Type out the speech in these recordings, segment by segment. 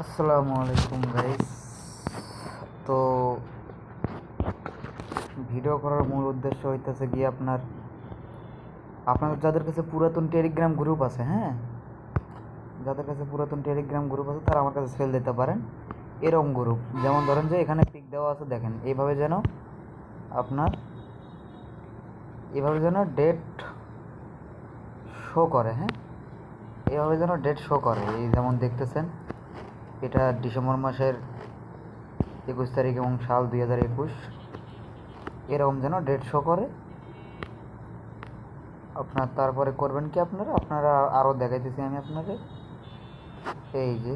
আসসালামু আলাইকুম গাইস। তো ভিডিও করার মূল উদ্দেশ্য হইতেছে কি আপনাদের যাদের কাছে পুরাতন টেলিগ্রাম গ্রুপ আছে, হ্যাঁ, যাদের কাছে পুরাতন টেলিগ্রাম গ্রুপ আছে তারা আমার কাছে সেল দিতে পারেন। এরকম গ্রুপ যেমন ধরেন যে এখানে পিক দেওয়া আছে, দেখেন এইভাবে যেন আপনার এইভাবে যেন ডেট শো করে, হ্যাঁ, এইভাবে যেন ডেট শো করে। এই যেমন দেখতেছেন, এটা ডিসেম্বর মাসের 21 তারিখ এবং সাল 2021, এরকম যেন ডেট শো করে। আপনার তারপরে করবেন কি, আপনারা আরও দেখাইতেছি আমি আপনাদের। এই যে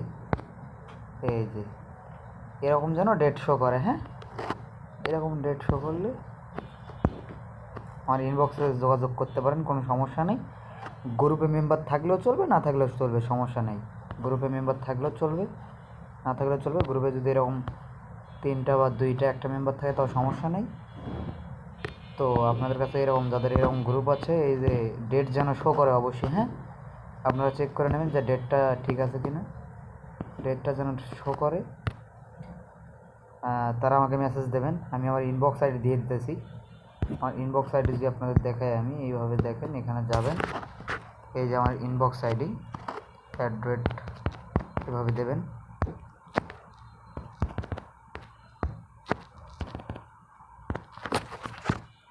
এই যে এরকম যেন ডেট শো করে, হ্যাঁ, এরকম ডেট শো করলে আমার ইনবক্সে যোগাযোগ করতে পারেন, কোনো সমস্যা নেই। গ্রুপে মেম্বার থাকলেও চলবে, না থাকলেও চলবে, সমস্যা নেই। গ্রুপে মেম্বার থাকলেও চলবে, না থাকলেও চলবে। গ্রুপে যদি এরকম 3টা বা 2টা একটা মেম্বার থাকে তাও সমস্যা নেই। তো আপনাদের কাছে এরকম যাদের এরকম গ্রুপ আছে, এই যে ডেট যেন শো করে অবশ্যই, হ্যাঁ, আপনারা চেক করে নেবেন যে ডেটটা ঠিক আছে কিনা, ডেটটা যেন শো করে। তারা আমাকে মেসেজ দেবেন, আমি আমার ইনবক্স আইডি দিয়ে দিতেছি। আমার ইনবক্স আইডি যদি আপনাদের দেখাই, আমি এইভাবে দেখেন, এখানে যাবেন, এই যে আমার ইনবক্স আইডি অ্যাড্রেট এভাবে দেবেন।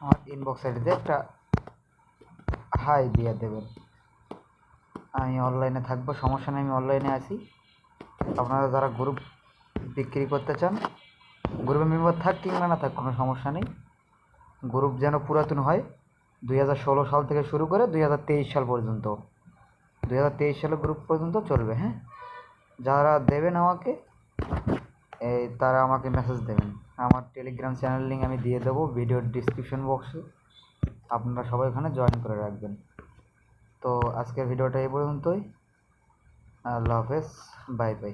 আমার ইনবক্স আইডিতে একটা হাই দিয়ে দেবেন। আমি অনলাইনে থাকবো, সমস্যা নেই, আমি অনলাইনে আছি। আপনারা যারা গ্রুপ বিক্রি করতে চান, গ্রুপে মেম্বার থাক কিংবা না থাক কোনো সমস্যা নেই। গ্রুপ যেন পুরাতন হয়, 2016 সাল থেকে শুরু করে 2023 সাল পর্যন্ত, 2023 সালের গ্রুপ পর্যন্ত চলবে, হ্যাঁ। যারা দেবেন আমাকে, তারা আমাকে মেসেজ দেবেন। আমার টেলিগ্রাম চ্যানেল লিঙ্ক আমি দিয়ে দেবো ভিডিওর ডিসক্রিপশন বক্সে, আপনারা সবাই ওখানে জয়েন করে রাখবেন। তো আজকের ভিডিওটা এই পর্যন্তই। আল্লাহ হাফেজ, বাই বাই।